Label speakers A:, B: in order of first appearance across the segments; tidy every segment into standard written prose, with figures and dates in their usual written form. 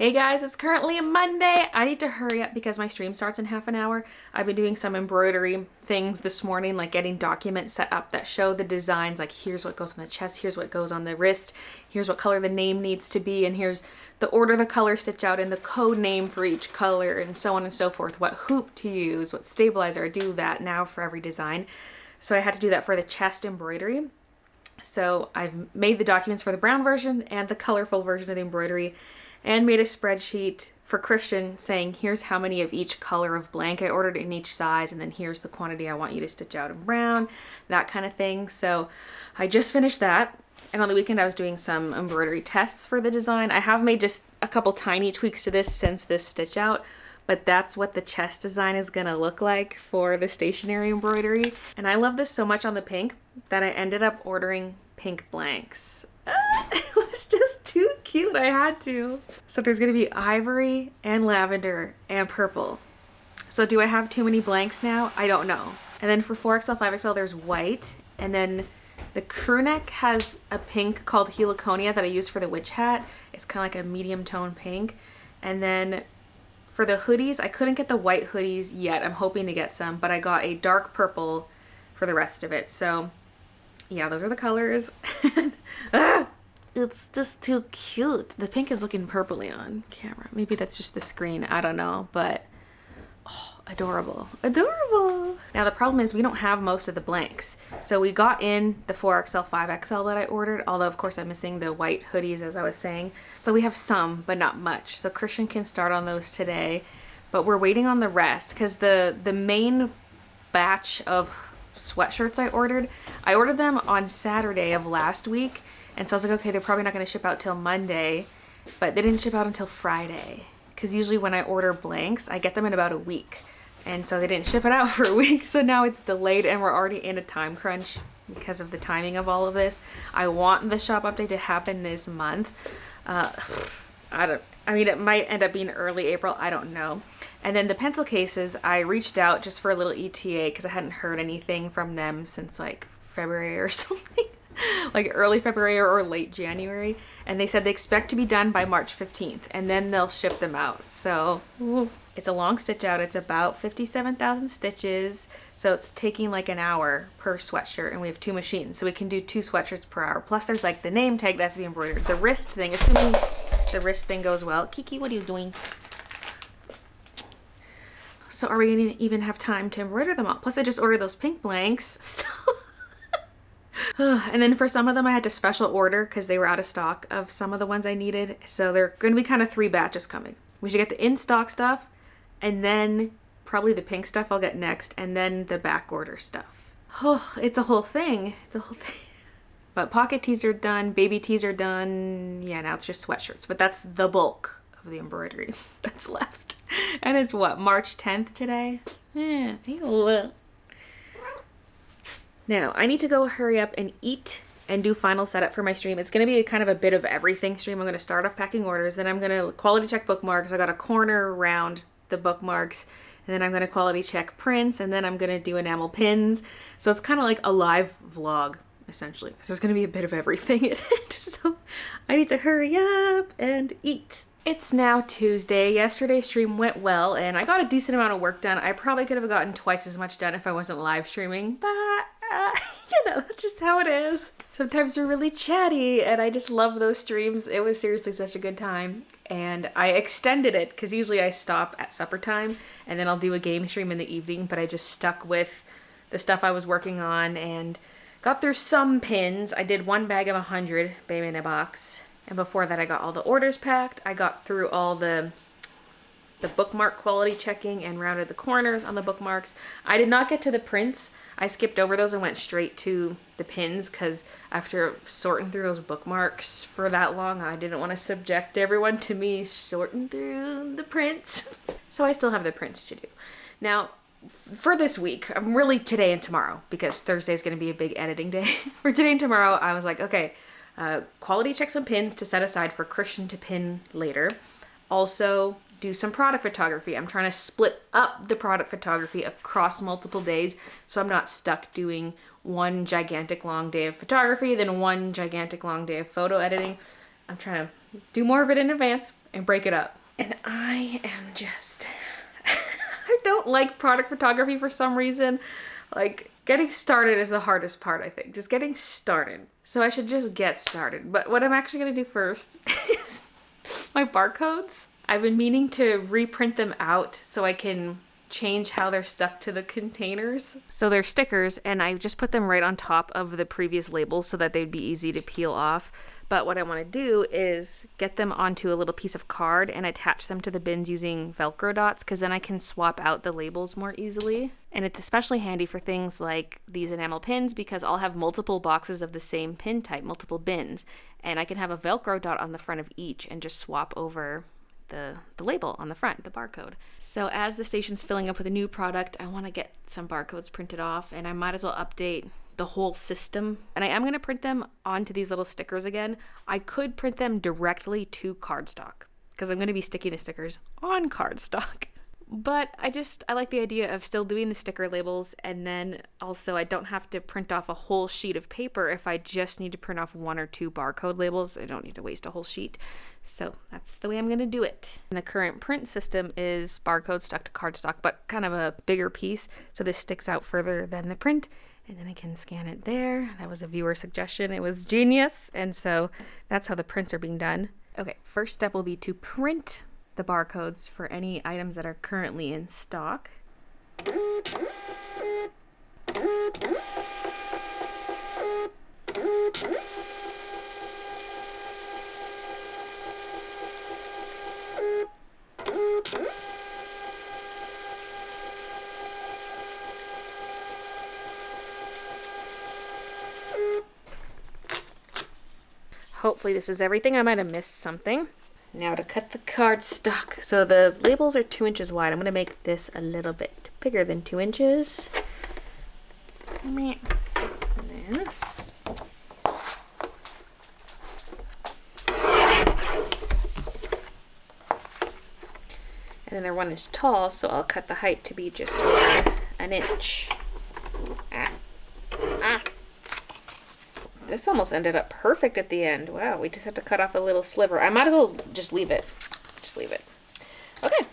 A: Hey guys, it's currently a Monday. I need to hurry up because my stream starts in half an hour. I've been doing some embroidery things this morning, like getting documents set up that show the designs, like here's what goes on the chest, here's what goes on the wrist, here's what color the name needs to be, and here's the order the color stitch out and the code name for each color, and so on and so forth, what hoop to use, what stabilizer. I do that now for every design. So I had to do that for the chest embroidery. So I've made the documents for the brown version and the colorful version of the embroidery, and made a spreadsheet for Christian saying here's how many of each color of blank I ordered in each size, and then here's the quantity I want you to stitch out in brown, that kind of thing. So I just finished that, and on the weekend I was doing some embroidery tests for the design. I have made just a couple tiny tweaks to this since this stitch out, but that's what the chest design is gonna look like for the stationery embroidery. And I love this so much on the pink that I ended up ordering pink blanks. It was just too cute, I had to. So there's gonna be ivory and lavender and purple. So do I have too many blanks now? I don't know. And then for 4XL, 5XL, there's white. And then the crew neck has a pink called Heliconia that I used for the witch hat. It's kind of like a medium tone pink. And then for the hoodies, I couldn't get the white hoodies yet. I'm hoping to get some, but I got a dark purple for the rest of it. So yeah, those are the colors. It's just too cute. The pink is looking purpley on camera. Maybe that's just the screen, I don't know, but oh, adorable, adorable. Now the problem is we don't have most of the blanks. So we got in the 4XL, 5XL that I ordered, although of course I'm missing the white hoodies as I was saying. So we have some, but not much. So Christian can start on those today, but we're waiting on the rest because the main batch of sweatshirts I ordered them on Saturday of last week, and so I was like, okay, they're probably not going to ship out till Monday, but they didn't ship out until Friday, because usually when I order blanks I get them in about a week, and so they didn't ship it out for a week, so now it's delayed and we're already in a time crunch because of the timing of all of this. I want the shop update to happen this month. I mean, it might end up being early April, I don't know. And then the pencil cases, I reached out just for a little ETA because I hadn't heard anything from them since like February or something, like early February or late January. And they said they expect to be done by March 15th and then they'll ship them out. So it's a long stitch out. It's about 57,000 stitches. So it's taking like an hour per sweatshirt, and we have 2 machines. So we can do 2 sweatshirts per hour. Plus there's like the name tag that has to be embroidered. The wrist thing, assuming the wrist thing goes well. Kiki, what are you doing? So are we gonna even have time to embroider them all? Plus I just ordered those pink blanks. So and then for some of them I had to special order because they were out of stock of some of the ones I needed. So they're gonna be kind of 3 batches coming. We should get the in-stock stuff, and then probably the pink stuff I'll get next, and then the back order stuff. Oh, it's a whole thing. It's a whole thing. But pocket tees are done, baby tees are done. Yeah, now it's just sweatshirts, but that's the bulk of the embroidery that's left. And it's what, March 10th today? Yeah. Now, I need to go hurry up and eat and do final setup for my stream. It's going to be kind of a bit of everything stream. I'm going to start off packing orders, then I'm going to quality check bookmarks. I got a corner around the bookmarks, and then I'm going to quality check prints, and then I'm going to do enamel pins. So it's kind of like a live vlog, essentially. So there's going to be a bit of everything in it. So I need to hurry up and eat. It's now Tuesday. Yesterday's stream went well, and I got a decent amount of work done. I probably could have gotten twice as much done if I wasn't live streaming, but you know, that's just how it is. Sometimes we're really chatty, and I just love those streams. It was seriously such a good time, and I extended it because usually I stop at supper time and then I'll do a game stream in the evening, but I just stuck with the stuff I was working on and got through some pins. I did 1 bag of 100, baby in a box. And before that I got all the orders packed. I got through all the bookmark quality checking and rounded the corners on the bookmarks. I did not get to the prints. I skipped over those and went straight to the pins because after sorting through those bookmarks for that long, I didn't want to subject everyone to me sorting through the prints. So I still have the prints to do. Now, for this week, I'm really today and tomorrow, because Thursday is going to be a big editing day. For today and tomorrow, I was like, okay, quality check some pins to set aside for Christian to pin later. Also, do some product photography. I'm trying to split up the product photography across multiple days so I'm not stuck doing one gigantic long day of photography, then one gigantic long day of photo editing. I'm trying to do more of it in advance and break it up. And I am just, I don't like product photography for some reason. Like, getting started is the hardest part, I think. Just getting started. So I should just get started. But what I'm actually gonna do first is my barcodes. I've been meaning to reprint them out so I can change how they're stuck to the containers. So they're stickers, and I just put them right on top of the previous labels so that they'd be easy to peel off. But what I want to do is get them onto a little piece of card and attach them to the bins using Velcro dots, because then I can swap out the labels more easily. And it's especially handy for things like these enamel pins, because I'll have multiple boxes of the same pin type, multiple bins, and I can have a Velcro dot on the front of each and just swap over the label on the front, the barcode. So as the station's filling up with a new product, I want to get some barcodes printed off, and I might as well update the whole system. And I am going to print them onto these little stickers again. I could print them directly to cardstock because I'm going to be sticking the stickers on cardstock. But I like the idea of still doing the sticker labels, and then also I don't have to print off a whole sheet of paper if I just need to print off 1 or 2 barcode labels. I don't need to waste a whole sheet. So that's the way I'm going to do it. And the current print system is barcode stuck to cardstock, but kind of a bigger piece. So this sticks out further than the print, and then I can scan it there. That was a viewer suggestion. It was genius. And so that's how the prints are being done. Okay, first step will be to print the barcodes for any items that are currently in stock. Hopefully this is everything. I might have missed something. Now to cut the cardstock. So the labels are 2 inches wide. I'm going to make this a little bit bigger than 2 inches. And then their one is tall, so I'll cut the height to be just over 1 inch. This almost ended up perfect at the end. Wow, we just have to cut off a little sliver. I might as well just leave it. Just leave it. Okay.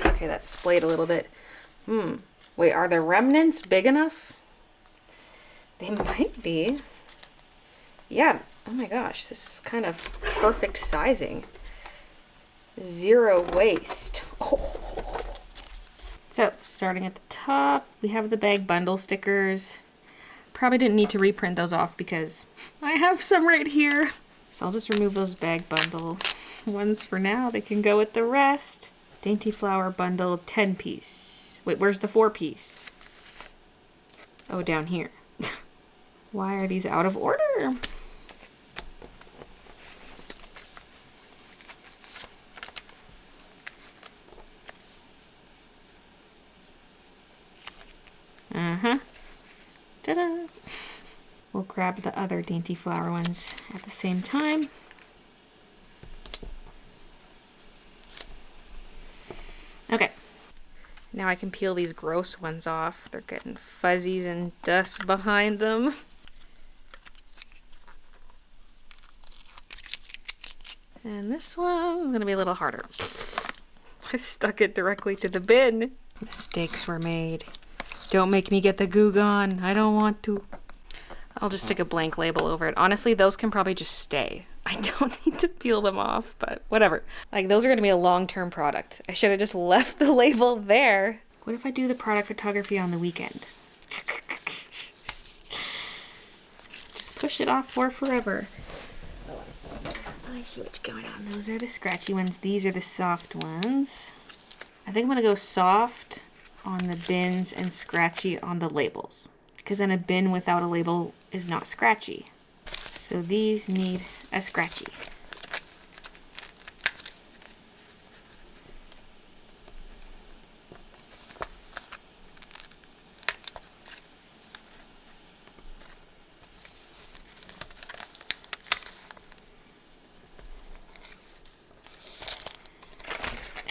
A: Okay, that's splayed a little bit. Wait, are the remnants big enough? They might be. Yeah. Oh my gosh, this is kind of perfect sizing. 0 waste. Oh. So, starting at the top, we have the bag bundle stickers. Probably didn't need to reprint those off because I have some right here. So I'll just remove those bag bundle ones for now. They can go with the rest. Dainty Flower bundle 10-piece. Wait, where's the 4-piece? Oh, down here. Why are these out of order? Ta-da! We'll grab the other Dainty Flower ones at the same time. Okay. Now I can peel these gross ones off. They're getting fuzzies and dust behind them. And this one's gonna be a little harder. I stuck it directly to the bin. Mistakes were made. Don't make me get the goo gone. I don't want to. I'll just stick a blank label over it. Honestly, those can probably just stay. I don't need to peel them off, but whatever. Like, those are going to be a long-term product. I should have just left the label there. What if I do the product photography on the weekend? Just push it off for forever. I see what's going on. Those are the scratchy ones. These are the soft ones. I think I'm going to go soft on the bins and scratchy on the labels, because then a bin without a label is not scratchy. So these need a scratchy.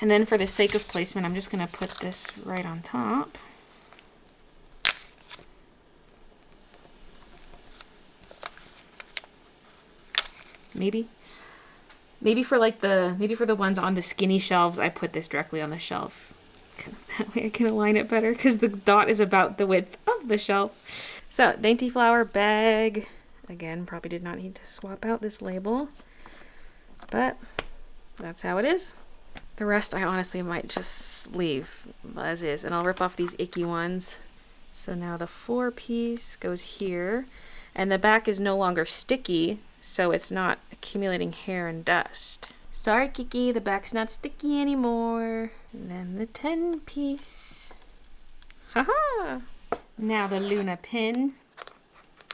A: And then for the sake of placement, I'm just gonna put this right on top. Maybe for like maybe for the ones on the skinny shelves, I put this directly on the shelf, because that way I can align it better, because the dot is about the width of the shelf. So, Dainty Flower bag. Again, probably did not need to swap out this label, but that's how it is. The rest I honestly might just leave as is, and I'll rip off these icky ones. So now the 4-piece goes here, and the back is no longer sticky, so it's not accumulating hair and dust. Sorry, Kiki, the back's not sticky anymore. And then the 10-piece. Haha! Now the Luna pin.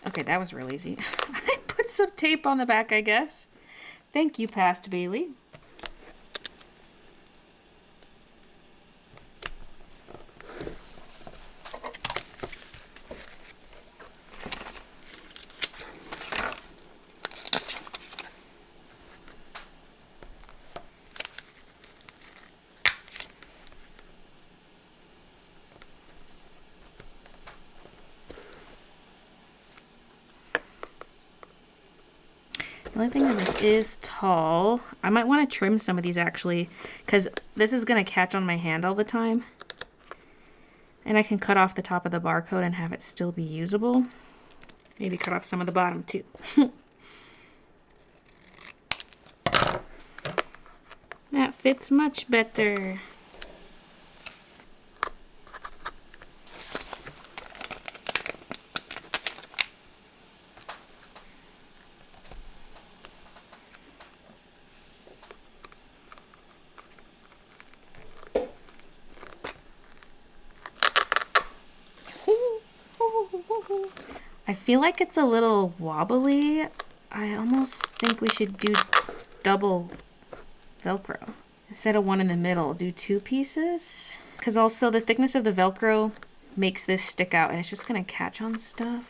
A: Okay, that was real easy. I put some tape on the back, I guess. Thank you, past Baylee. The only thing is this is tall. I might want to trim some of these actually, because this is going to catch on my hand all the time. And I can cut off the top of the barcode and have it still be usable. Maybe cut off some of the bottom too. That fits much better. I feel like it's a little wobbly. I almost think we should do double Velcro. Instead of one in the middle, do 2 pieces. Because also the thickness of the Velcro makes this stick out and it's just gonna catch on stuff.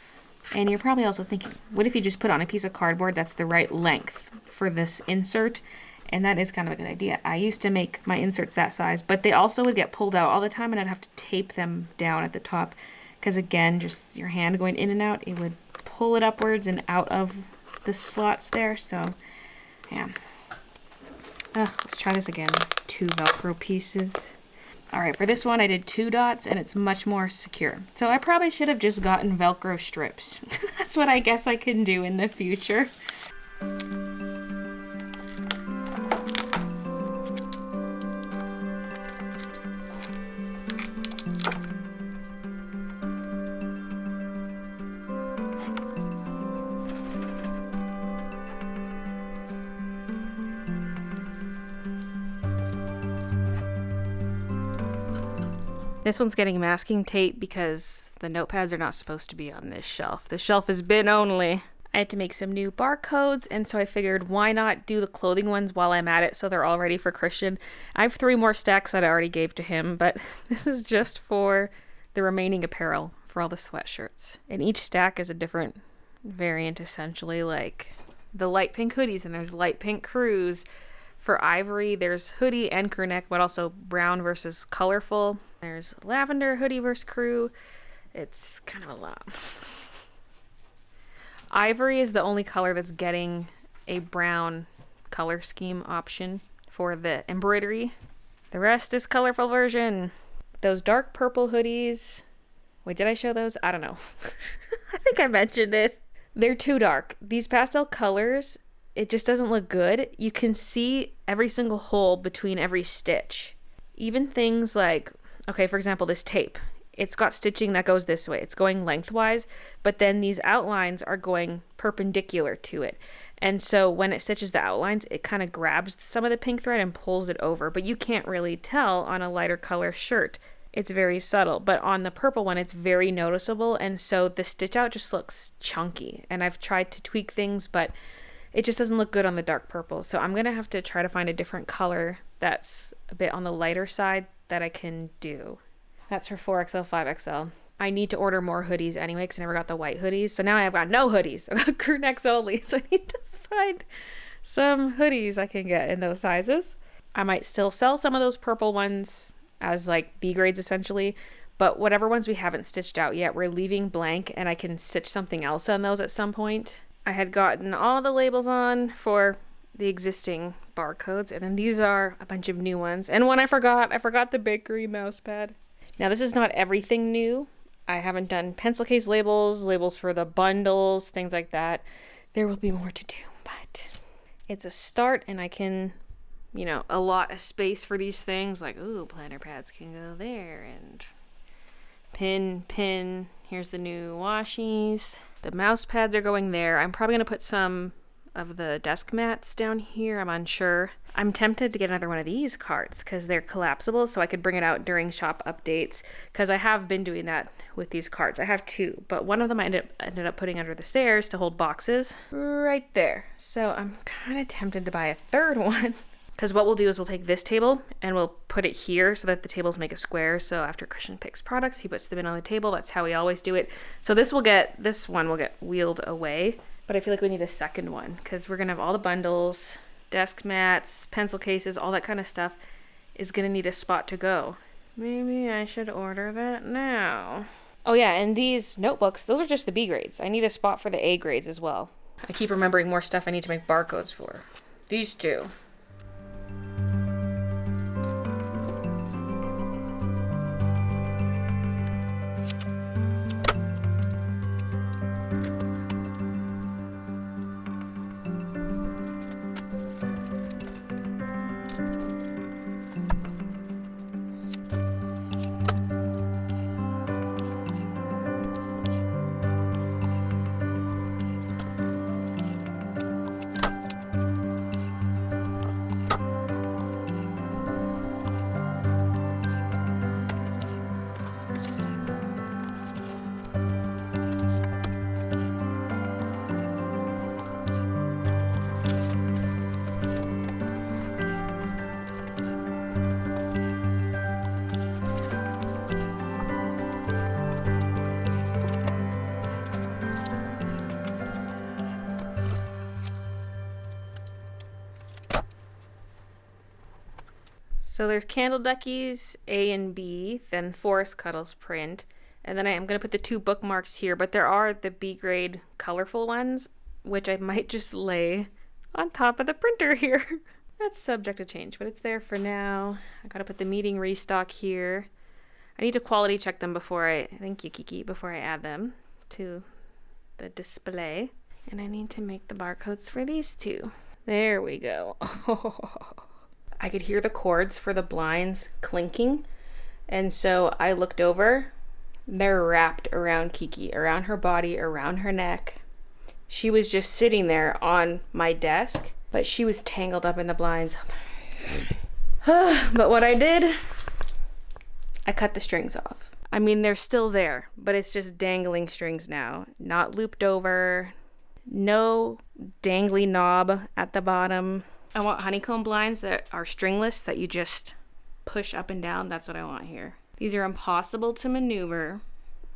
A: And you're probably also thinking, what if you just put on a piece of cardboard that's the right length for this insert? And that is kind of a good idea. I used to make my inserts that size, but they also would get pulled out all the time and I'd have to tape them down at the top. Because again, just your hand going in and out, it would pull it upwards and out of the slots there. So, yeah. Let's try this again with 2 Velcro pieces. All right, for this one, I did 2 dots and it's much more secure. So I probably should have just gotten Velcro strips. That's what I guess I can do in the future. This one's getting masking tape because the notepads are not supposed to be on this shelf. The shelf is bin only. I had to make some new barcodes, and so I figured why not do the clothing ones while I'm at it so they're all ready for Christian. I have 3 more stacks that I already gave to him, but this is just for the remaining apparel for all the sweatshirts. And each stack is a different variant essentially, like the light pink hoodies, and there's light pink crews. For ivory, there's hoodie and crew neck, but also brown versus colorful. There's lavender hoodie versus crew. It's kind of a lot. Ivory is the only color that's getting a brown color scheme option for the embroidery. The rest is colorful version. Those dark purple hoodies. Wait, did I show those? I don't know. I think I mentioned it. They're too dark. These pastel colors, it just doesn't look good. You can see every single hole between every stitch. Even things like, okay, for example, this tape. It's got stitching that goes this way. It's going lengthwise, but then these outlines are going perpendicular to it. And so when it stitches the outlines, it kind of grabs some of the pink thread and pulls it over, but you can't really tell on a lighter color shirt. It's very subtle, but on the purple one, it's very noticeable. And so the stitch out just looks chunky. And I've tried to tweak things, but it just doesn't look good on the dark purple. So I'm going to have to try to find a different color that's a bit on the lighter side that I can do. That's for 4XL, 5XL. I need to order more hoodies anyway because I never got the white hoodies. So now I've got no hoodies. I've got crew necks only. So I need to find some hoodies I can get in those sizes. I might still sell some of those purple ones as like B grades essentially, but whatever ones we haven't stitched out yet, we're leaving blank, and I can stitch something else on those at some point. I had gotten all the labels on for the existing barcodes, and then these are a bunch of new ones. And one I forgot the bakery mouse pad. Now this is not everything new. I haven't done pencil case labels for the bundles, things like that. There will be more to do, but it's a start, and I can, you know, allot a space for these things. Like, ooh, planner pads can go there, and pin. Here's the new washies. The mouse pads are going there. I'm probably going to put some of the desk mats down here. I'm unsure. I'm tempted to get another one of these carts because they're collapsible, so I could bring it out during shop updates, because I have been doing that with these carts. I have two, but one of them I ended up putting under the stairs to hold boxes right there. So I'm kind of tempted to buy a third one, because what we'll do is we'll take this table and we'll put it here so that the tables make a square. So after Christian picks products, he puts them in on the table. That's how we always do it. So this one will get wheeled away, but I feel like we need a second one because we're going to have all the bundles, desk mats, pencil cases, all that kind of stuff is going to need a spot to go. Maybe I should order that now. Oh yeah, and these notebooks, those are just the B grades. I need a spot for the A grades as well. I keep remembering more stuff I need to make barcodes for. These two. So there's Candle Duckies, A and B, then Forest Cuddles print, and then I'm going to put the two bookmarks here, but there are the B grade colorful ones, which I might just lay on top of the printer here. That's subject to change, but it's there for now. I got to put the meeting restock here. I need to quality check them thank you, Kiki, before I add them to the display. And I need to make the barcodes for these two. There we go. I could hear the cords for the blinds clinking, and so I looked over. They're wrapped around Kiki, around her body, around her neck. She was just sitting there on my desk, but she was tangled up in the blinds. But what I did, I cut the strings off. I mean, they're still there, but it's just dangling strings now, not looped over, no dangly knob at the bottom. I want honeycomb blinds that are stringless that you just push up and down. That's what I want here. These are impossible to maneuver.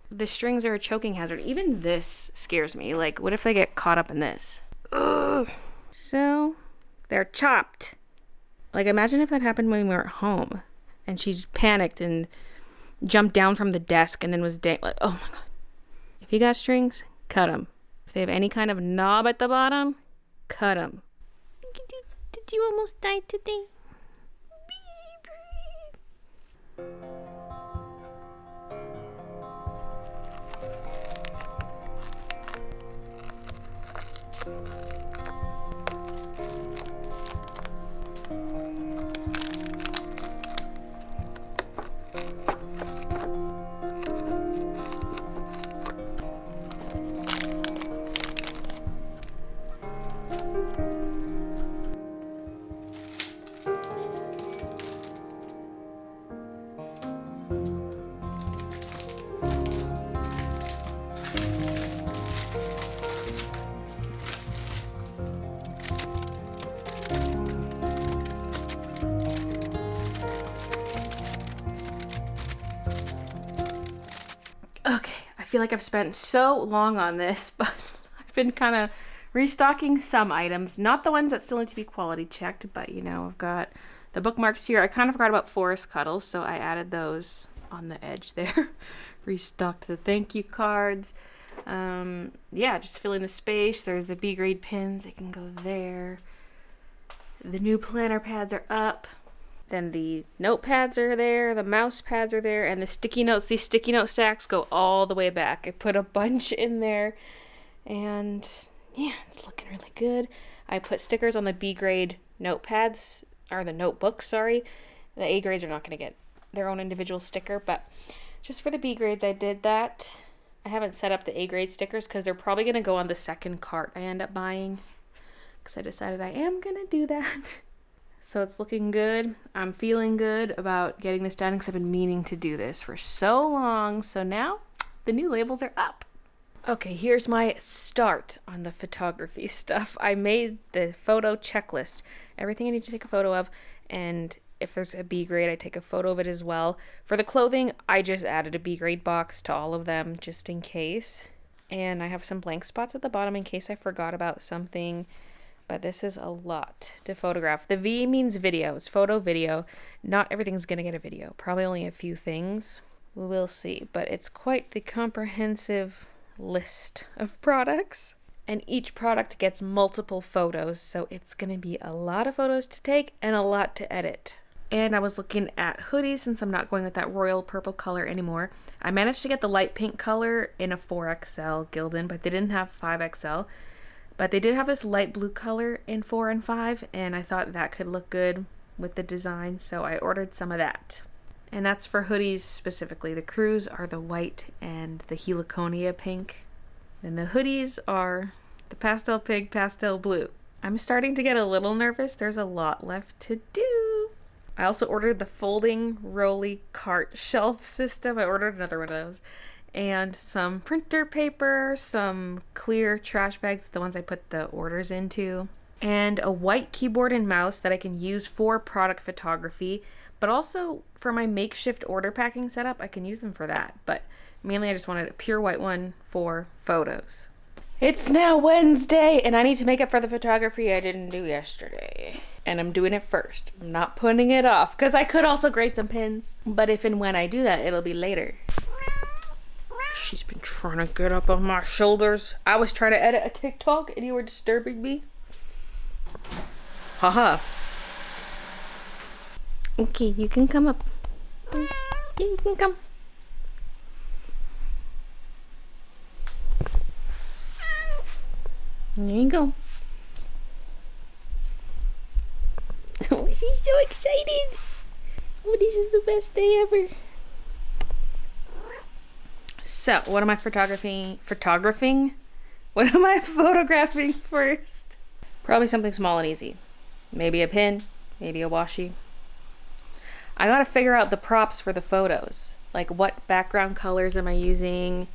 A: The strings are a choking hazard. Even this scares me. Like, what if they get caught up in this? Ugh. So, they're chopped. Like, imagine if that happened when we were at home and she panicked and jumped down from the desk and then was like, oh my God. If you got strings, cut them. If they have any kind of knob at the bottom, cut them. Did you almost die today? Okay, I feel like I've spent so long on this, but I've been kind of restocking some items, not the ones that still need to be quality checked, but you know, I've got The bookmarks here, I kind of forgot about forest cuddles, so I added those on the edge there. Restocked the thank you cards. Yeah, just filling the space. There's the B grade pins, they can go there. The new planner pads are up. Then the notepads are there, the mouse pads are there, and the sticky notes. These sticky note stacks go all the way back. I put a bunch in there, and yeah, it's looking really good. I put stickers on the B grade notepads, or the notebooks, sorry. The A grades are not going to get their own individual sticker, but just for the B grades I did that. I haven't set up the A grade stickers because they're probably going to go on the second cart I end up buying, because I decided I am going to do that. So it's looking good. I'm feeling good about getting this done because I've been meaning to do this for so long. So now the new labels are up. Okay, here's my start on the photography stuff. I made the photo checklist, everything I need to take a photo of, and if there's a B grade, I take a photo of it as well. For the clothing, I just added a B grade box to all of them just in case. And I have some blank spots at the bottom in case I forgot about something. But this is a lot to photograph. The V means video. It's photo, video. Not everything's going to get a video. Probably only a few things. We'll see. But it's quite the comprehensive list of products. And each product gets multiple photos. So it's going to be a lot of photos to take and a lot to edit. And I was looking at hoodies since I'm not going with that royal purple color anymore. I managed to get the light pink color in a 4XL Gildan, but they didn't have 5XL. But they did have this light blue color in 4 and 5, and I thought that could look good with the design, so I ordered some of that. And that's for hoodies specifically. The crews are the white and the heliconia pink. Then the hoodies are the pastel pink, pastel blue. I'm starting to get a little nervous. There's a lot left to do. I also ordered the folding rolly cart shelf system. I ordered another one of those. And some printer paper, some clear trash bags, the ones I put the orders into, and a white keyboard and mouse that I can use for product photography, but also for my makeshift order packing setup. I can use them for that, but mainly I just wanted a pure white one for photos. It's now Wednesday, and I need to make up for the photography I didn't do yesterday. And I'm doing it first. I'm not putting it off, because I could also grade some pins, but if and when I do that, it'll be later. She's been trying to get up on my shoulders. I was trying to edit a TikTok and you were disturbing me. Haha. Okay, you can come up. Yeah, you can come. There you go. Oh, she's so excited. Oh, this is the best day ever. So, what am I photographing? What am I photographing first? Probably something small and easy. Maybe a pin, maybe a washi. I gotta figure out the props for the photos. Like what background colors am I using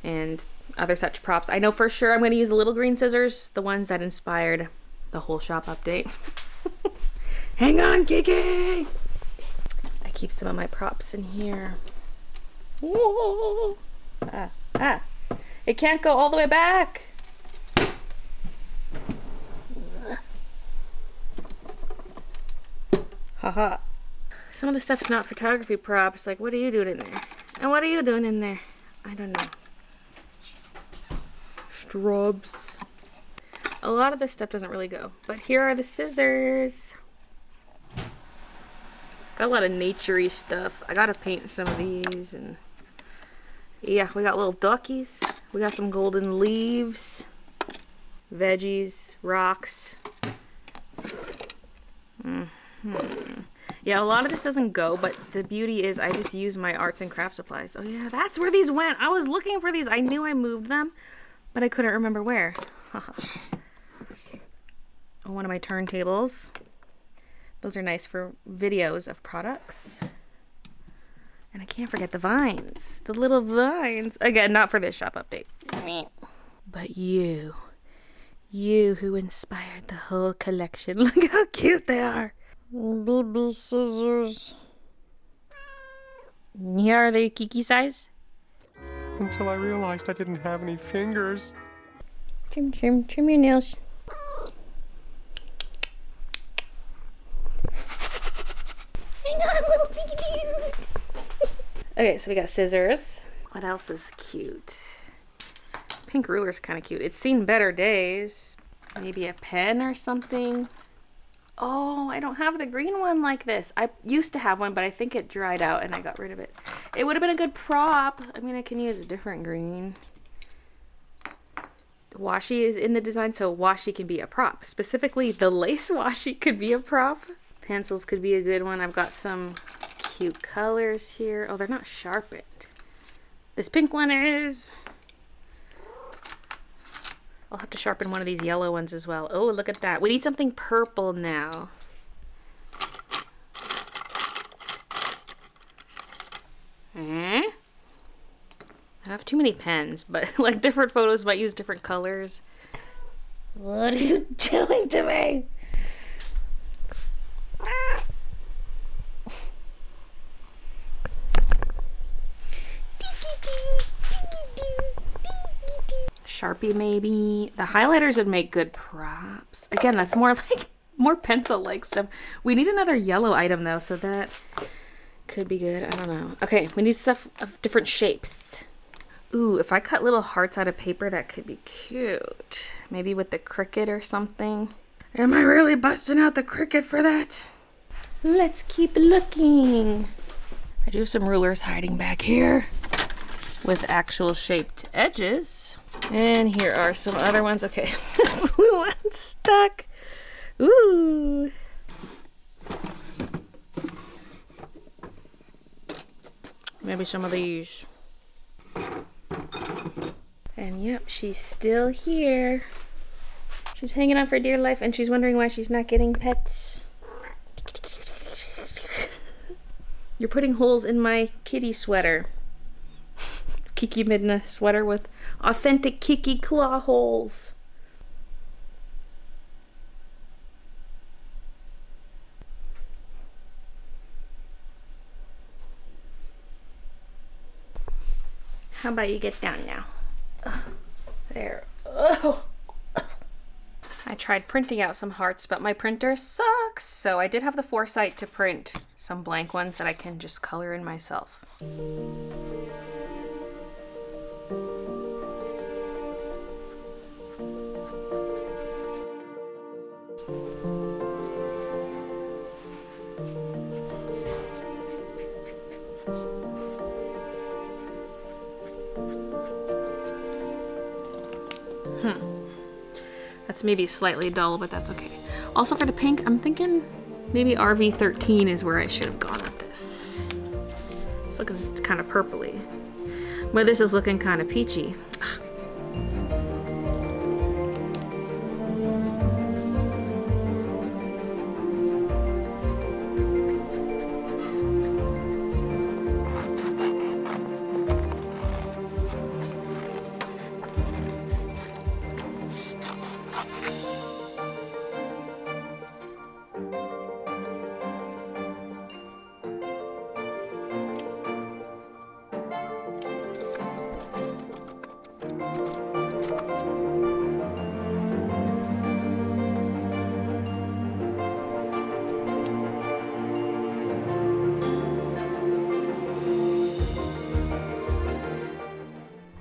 A: and other such props. I know for sure I'm gonna use the little green scissors, the ones that inspired the whole shop update. Hang on, Kiki! I keep some of my props in here. Whoa. It can't go all the way back. Haha. Some of the stuff's not photography props. Like, what are you doing in there? And what are you doing in there? I don't know. Strobes. A lot of this stuff doesn't really go. But here are the scissors. Got a lot of nature-y stuff. I gotta paint some of these, and yeah, we got little duckies. We got some golden leaves, veggies, rocks. Yeah, a lot of this doesn't go, but the beauty is I just use my arts and craft supplies. Oh yeah, that's where these went. I was looking for these. I knew I moved them, but I couldn't remember where. One of my turntables. Those are nice for videos of products. And I can't forget the vines. The little vines. Again, not for this shop update. But you who inspired the whole collection. Look how cute they are. Baby scissors. Here are they Kiki size?
B: Until I realized I didn't have any fingers.
A: Trim your nails. Okay, so we got scissors. What else is cute? Pink ruler's kind of cute. It's seen better days. Maybe a pen or something. Oh, I don't have the green one like this. I used to have one, but I think it dried out and I got rid of it. It would have been a good prop. I mean, I can use a different green. Washi is in the design, so washi can be a prop. Specifically, the lace washi could be a prop. Pencils could be a good one. I've got some cute colors here. Oh, they're not sharpened. This pink one is. I'll have to sharpen one of these yellow ones as well. Oh, look at that. We need something purple now. I have too many pens, but like different photos might use different colors. What are you doing to me? Sharpie maybe. The highlighters would make good props. Again, that's more like more pencil-like stuff. We need another yellow item though, so that could be good. I don't know. Okay, we need stuff of different shapes. Ooh, if I cut little hearts out of paper, that could be cute. Maybe with the Cricut or something. Am I really busting out the Cricut for that? Let's keep looking. I do have some rulers hiding back here with actual shaped edges. And here are some other ones. Okay, blue one's stuck. Ooh. Maybe some of these. And yep, she's still here. She's hanging on for dear life and she's wondering why she's not getting pets. You're putting holes in my kitty sweater. Kiki Midna sweater with authentic Kiki claw holes. How about you get down now? There. Oh. I tried printing out some hearts, but my printer sucks. So I did have the foresight to print some blank ones that I can just color in myself. That's maybe slightly dull, but that's okay. Also for the pink, I'm thinking maybe RV13 is where I should have gone with this. It's looking kind of purpley. But this is looking kind of peachy.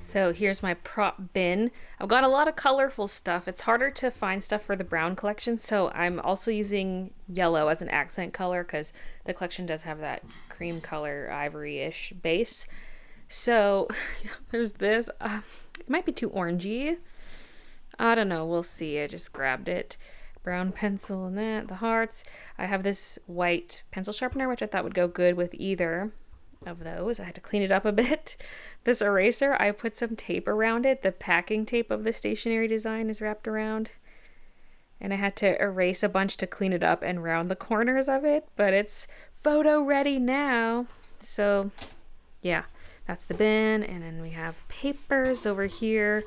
A: So here's my prop bin. I've got a lot of colorful stuff. It's harder to find stuff for the brown collection, so I'm also using yellow as an accent color because the collection does have that cream color, ivory-ish base. So there's this. It might be too orangey. I don't know. We'll see. I just grabbed it. Brown pencil and that. The hearts. I have this white pencil sharpener, which I thought would go good with either of those. I had to clean it up a bit. This eraser, I put some tape around it. The packing tape of the stationery design is wrapped around. And I had to erase a bunch to clean it up and round the corners of it. But it's photo ready now. So yeah, that's the bin. And then we have papers over here.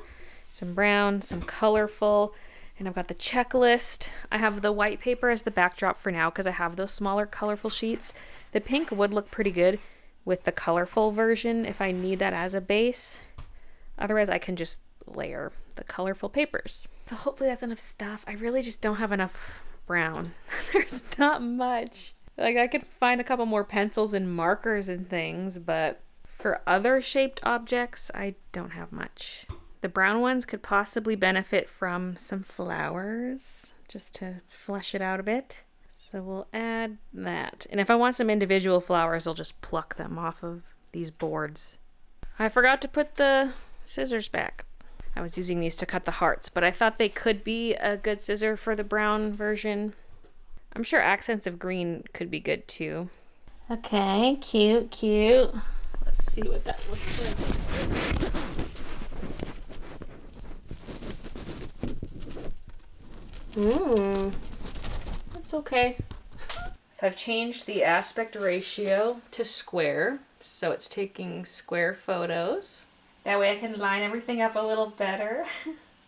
A: Some brown, some colorful. And I've got the checklist. I have the white paper as the backdrop for now because I have those smaller colorful sheets. The pink would look pretty good with the colorful version if I need that as a base. Otherwise I can just layer the colorful papers. So hopefully that's enough stuff. I really just don't have enough brown. There's not much. Like, I could find a couple more pencils and markers and things, but for other shaped objects, I don't have much. The brown ones could possibly benefit from some flowers, just to flesh it out a bit. So we'll add that. And if I want some individual flowers, I'll just pluck them off of these boards. I forgot to put the scissors back. I was using these to cut the hearts, but I thought they could be a good scissor for the brown version. I'm sure accents of green could be good too. Okay, cute, cute. Let's see what that looks like. That's okay. So I've changed the aspect ratio to square, so it's taking square photos. That way I can line everything up a little better.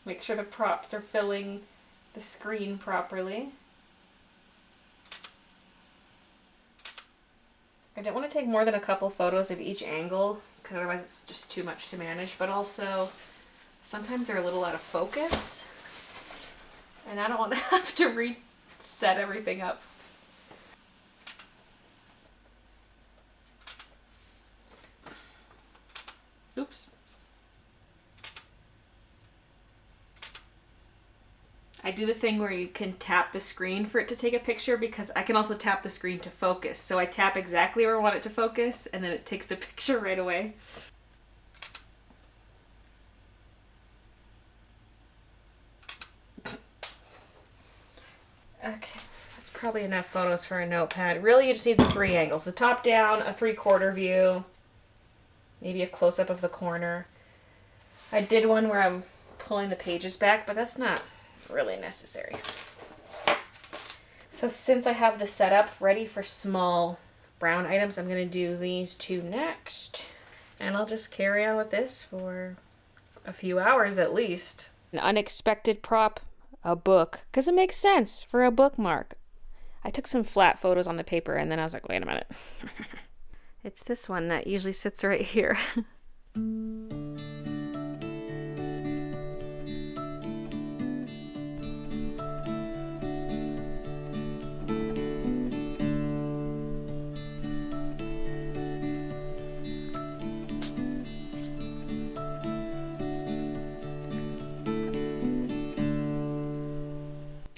A: Make sure the props are filling the screen properly. I don't want to take more than a couple photos of each angle, because otherwise it's just too much to manage, but also sometimes they're a little out of focus. And I don't want to have to reset everything up. Oops. I do the thing where you can tap the screen for it to take a picture, because I can also tap the screen to focus. So I tap exactly where I want it to focus, and then it takes the picture right away. Okay, that's probably enough photos for a notepad. Really, you just need the 3 angles. The top down, a 3/4 view, maybe a close-up of the corner. I did one where I'm pulling the pages back, but that's not really necessary. So since I have the setup ready for small brown items, I'm going to do these 2 next. And I'll just carry on with this for a few hours at least. An unexpected prop. A book, because it makes sense for a bookmark. I took some flat photos on the paper and then I was like, wait a minute. It's this one that usually sits right here.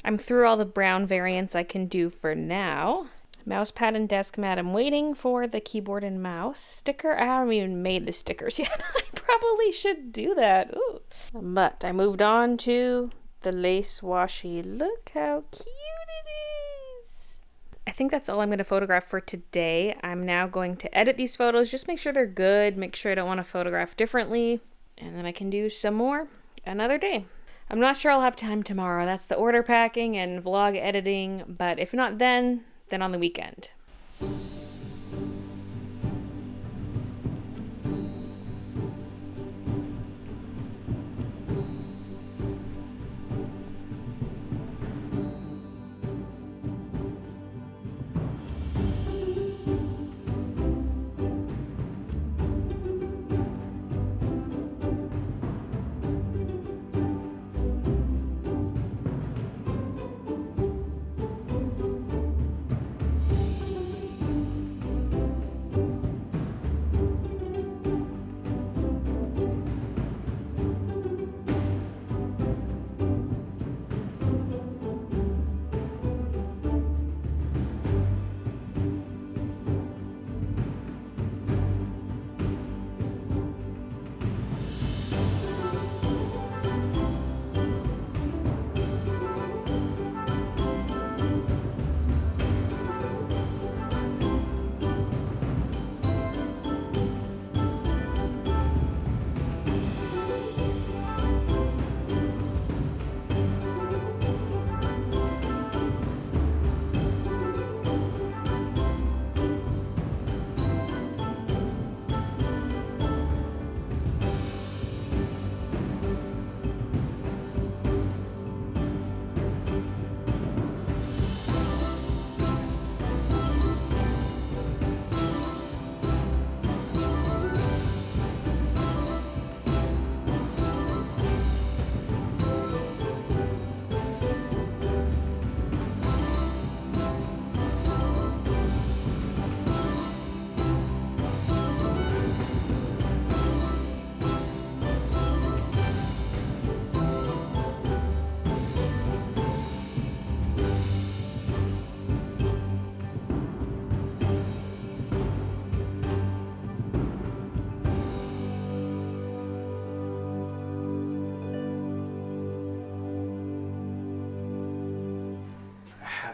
A: I'm through all the brown variants I can do for now. Mousepad and desk mat, I'm waiting for the keyboard and mouse. Sticker, I haven't even made the stickers yet. I probably should do that. Ooh. But I moved on to the lace washi. Look how cute it is. I think that's all I'm going to photograph for today. I'm now going to edit these photos, just make sure they're good, make sure I don't want to photograph differently, and then I can do some more another day. I'm not sure I'll have time tomorrow. That's the order packing and vlog editing, but if not then on the weekend.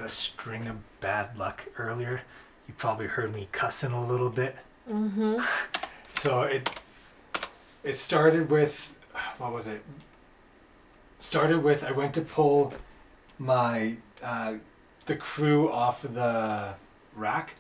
C: a string of bad luck earlier. You probably heard me cussing a little bit.
A: Mm-hmm.
C: So it started with, what was it? Started with, I went to pull my the crew off the rack,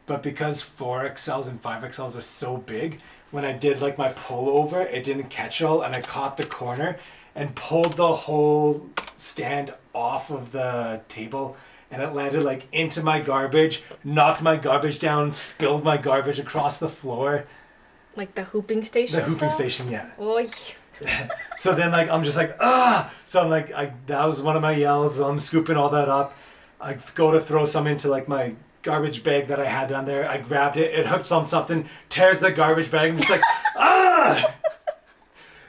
C: but because 4XLs and 5XLs are so big, when I did like my pullover, it didn't catch all, and I caught the corner and pulled the whole stand off of the table, and it landed like into my garbage, knocked my garbage down, spilled my garbage across the floor.
A: Like the hooping station?
C: The hooping station, yeah.
A: Oy.
C: So then like I'm just like, ah! So I'm like, that was one of my yells. I'm scooping all that up. I go to throw some into like my garbage bag that I had down there. I grabbed it. It hooks on something, tears the garbage bag. I'm just like, ah!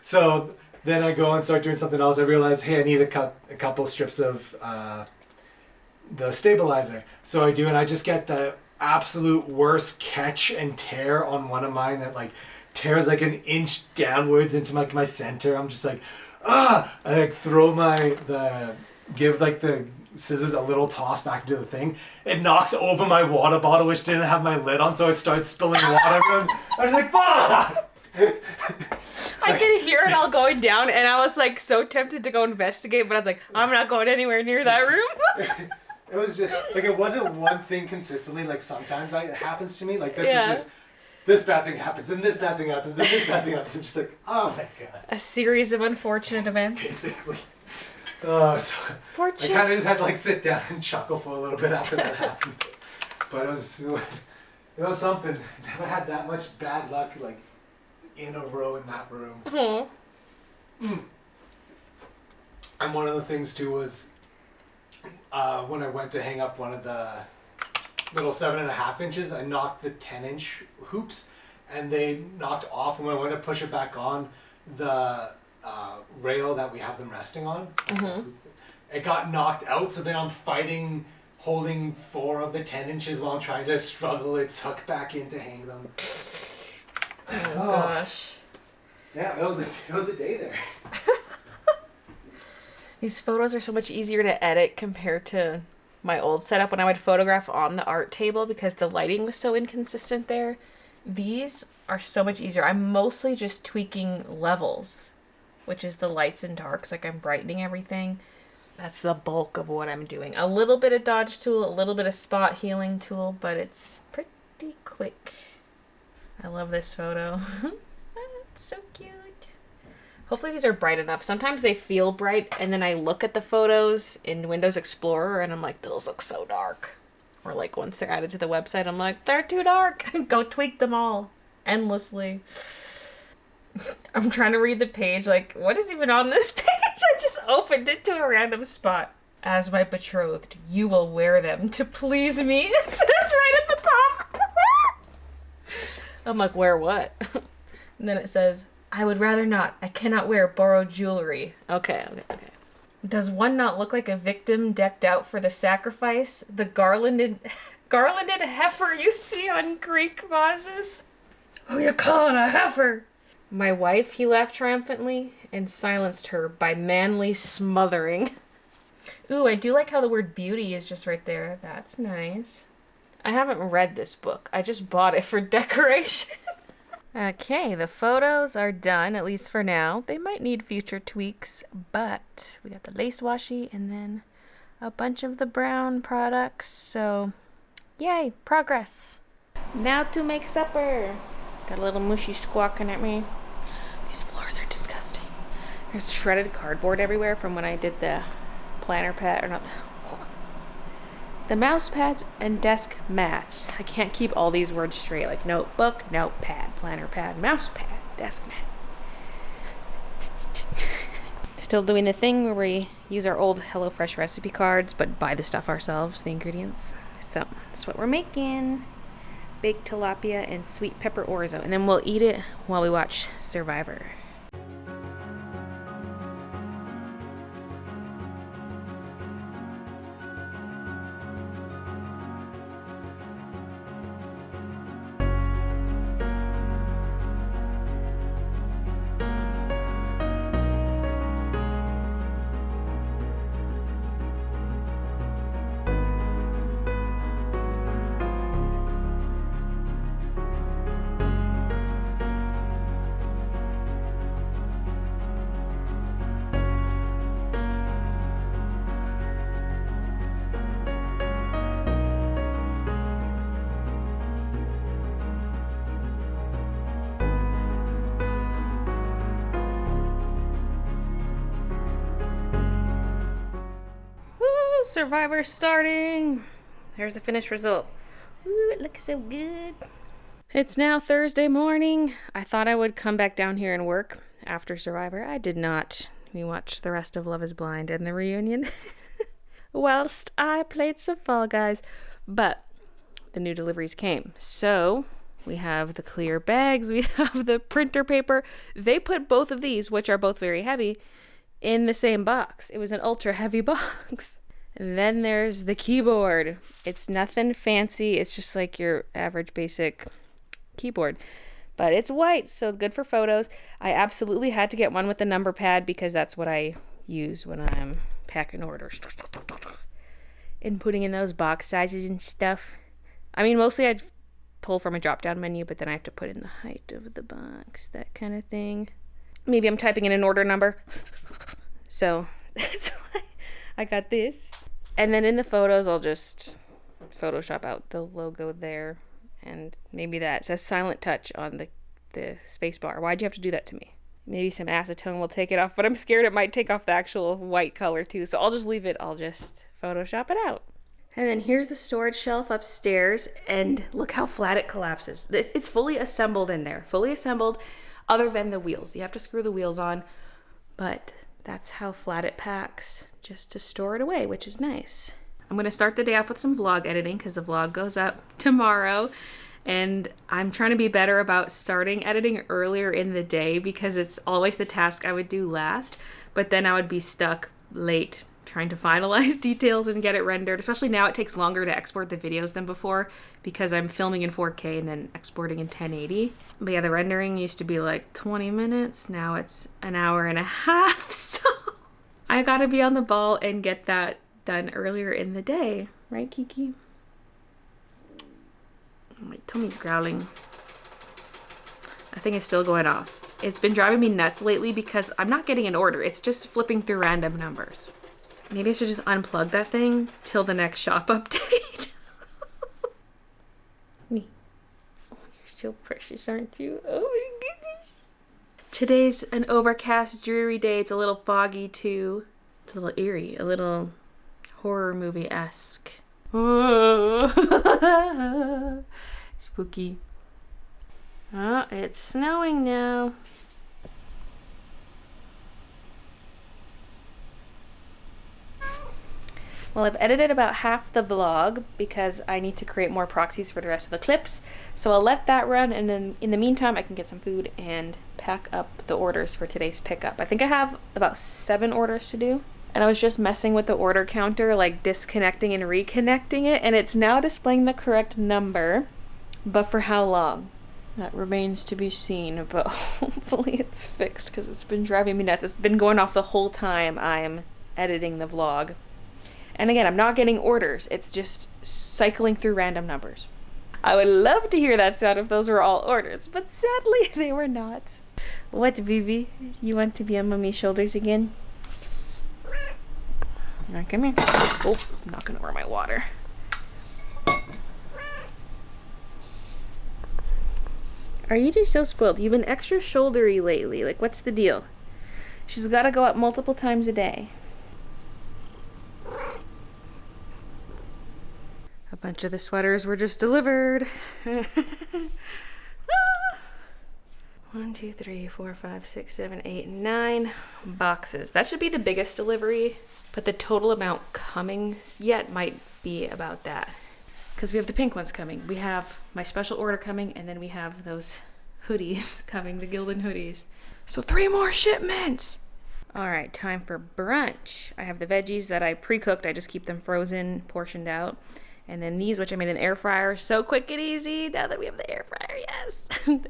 C: So then I go and start doing something else. I realize, hey, I need a couple strips of the stabilizer. So I do, and I just get the absolute worst catch and tear on one of mine that like tears like an inch downwards into like my center. I'm just like, ah! I like throw give like the scissors a little toss back into the thing. It knocks over my water bottle, which didn't have my lid on, so I start spilling water. I was like, fuck!
A: I could hear it all going down, and I was like so tempted to go investigate, but I was like, I'm not going anywhere near that room.
C: It was just like, it wasn't one thing consistently. Like sometimes it happens to me. Like this is just, this bad thing happens, and this bad thing happens, and this bad thing happens. I'm just like, oh my god.
A: A series of unfortunate events.
C: Basically. So I kind of just had to like sit down and chuckle for a little bit after that happened. But it was something. Never had that much bad luck like in a row in that room.
A: Mm-hmm.
C: And one of the things too was when I went to hang up one of the little 7.5 inches, I knocked the 10-inch hoops, and they knocked off. And when I went to push it back on, the rail that we have them resting on, it got knocked out. So then I'm holding 4 of the 10 inches while I'm trying to struggle its hook back in to hang them.
A: Oh gosh.
C: Yeah, it was a day there.
A: These photos are so much easier to edit compared to my old setup when I would photograph on the art table because the lighting was so inconsistent there. These are so much easier. I'm mostly just tweaking levels, which is the lights and darks. Like I'm brightening everything. That's the bulk of what I'm doing. A little bit of dodge tool, a little bit of spot healing tool, but it's pretty quick. I love this photo. It's so cute. Hopefully these are bright enough. Sometimes they feel bright, and then I look at the photos in Windows Explorer, and I'm like, those look so dark. Or like once they're added to the website, I'm like, they're too dark. Go tweak them all endlessly. I'm trying to read the page, like, what is even on this page? I just opened it to a random spot. As my betrothed, you will wear them to please me. It says right at the top. I'm like, wear what? And then it says, I would rather not. I cannot wear borrowed jewelry. Okay. Does one not look like a victim decked out for the sacrifice? The garlanded heifer you see on Greek vases? Who you calling a heifer? My wife, he laughed triumphantly and silenced her by manly smothering. Ooh, I do like how the word beauty is just right there. That's nice. I haven't read this book. I just bought it for decoration. Okay, the photos are done, at least for now. They might need future tweaks, but we got the lace washi and then a bunch of the brown products. So, yay, progress. Now to make supper. Got a little mushy squawking at me. These floors are disgusting. There's shredded cardboard everywhere from when I did the planner pad, or not the mouse pads and desk mats. I can't keep all these words straight, like notebook, notepad, planner pad, mouse pad, desk mat. Still doing the thing where we use our old HelloFresh recipe cards, but buy the stuff ourselves, the ingredients. So that's what we're making. Baked tilapia and sweet pepper orzo. And then we'll eat it while we watch Survivor. Survivor's starting. Here's the finished result. Ooh, it looks so good. It's now Thursday morning. I thought I would come back down here and work after Survivor. I did not. We watched the rest of Love is Blind and the reunion whilst I played some Fall Guys. But the new deliveries came. So we have the clear bags. We have the printer paper. They put both of these, which are both very heavy, in the same box. It was an ultra heavy box. And then there's the keyboard. It's nothing fancy. It's just like your average basic keyboard. But it's white, so good for photos. I absolutely had to get one with the number pad because that's what I use when I'm packing orders. And putting in those box sizes and stuff. I mean, mostly I'd pull from a drop-down menu, but then I have to put in the height of the box, that kind of thing. Maybe I'm typing in an order number. So that's why I got this. And then in the photos, I'll just Photoshop out the logo there. And maybe that says Silent Touch on the space bar. Why'd you have to do that to me? Maybe some acetone will take it off, but I'm scared it might take off the actual white color too. So I'll just leave it. I'll just Photoshop it out. And then here's the storage shelf upstairs, and look how flat it collapses. It's fully assembled in there, fully assembled, other than the wheels. You have to screw the wheels on, but that's how flat it packs, just to store it away, which is nice. I'm gonna start the day off with some vlog editing because the vlog goes up tomorrow, and I'm trying to be better about starting editing earlier in the day because it's always the task I would do last, but then I would be stuck late trying to finalize details and get it rendered. Especially now, it takes longer to export the videos than before because I'm filming in 4K and then exporting in 1080. But yeah, the rendering used to be like 20 minutes. Now it's an hour and a half. So I gotta be on the ball and get that done earlier in the day. Right, Kiki? My tummy's growling. I think it's still going off. It's been driving me nuts lately because I'm not getting an order. It's just flipping through random numbers. Maybe I should just unplug that thing till the next shop update. Me. Oh, you're so precious, aren't you? Oh my goodness. Today's an overcast, dreary day. It's a little foggy too. It's a little eerie, a little horror movie-esque. Oh. Spooky. Oh, it's snowing now. Well, I've edited about half the vlog because I need to create more proxies for the rest of the clips. So I'll let that run, and then in the meantime, I can get some food and pack up the orders for today's pickup. I think I have about 7 orders to do. And I was just messing with the order counter, like disconnecting and reconnecting it, and it's now displaying the correct number, but for how long? That remains to be seen, but hopefully it's fixed because it's been driving me nuts. It's been going off the whole time I'm editing the vlog. And again, I'm not getting orders. It's just cycling through random numbers. I would love to hear that sound if those were all orders, but sadly they were not. What, Vivi? You want to be on Mommy's shoulders again? All right, come here. Oh, I'm knocking over my water. Are you just so spoiled? You've been extra shouldery lately. Like, what's the deal? She's got to go up multiple times a day. A bunch of the sweaters were just delivered. 1, 2, 3, 4, 5, 6, 7, 8, 9 boxes. That should be the biggest delivery, but the total amount coming yet might be about that. Because we have the pink ones coming. We have my special order coming, and then we have those hoodies coming, the Gildan hoodies. So 3 more shipments! All right, time for brunch. I have the veggies that I pre-cooked. I just keep them frozen, portioned out. And then these, which I made in the air fryer, so quick and easy now that we have the air fryer, yes.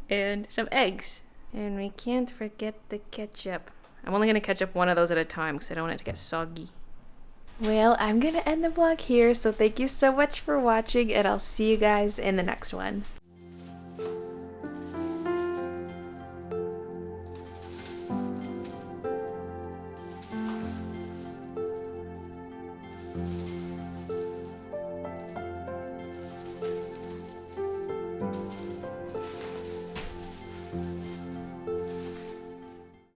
A: And some eggs. And we can't forget the ketchup. I'm only gonna ketchup one of those at a time because I don't want it to get soggy. Well, I'm gonna end the vlog here, so thank you so much for watching, and I'll see you guys in the next one.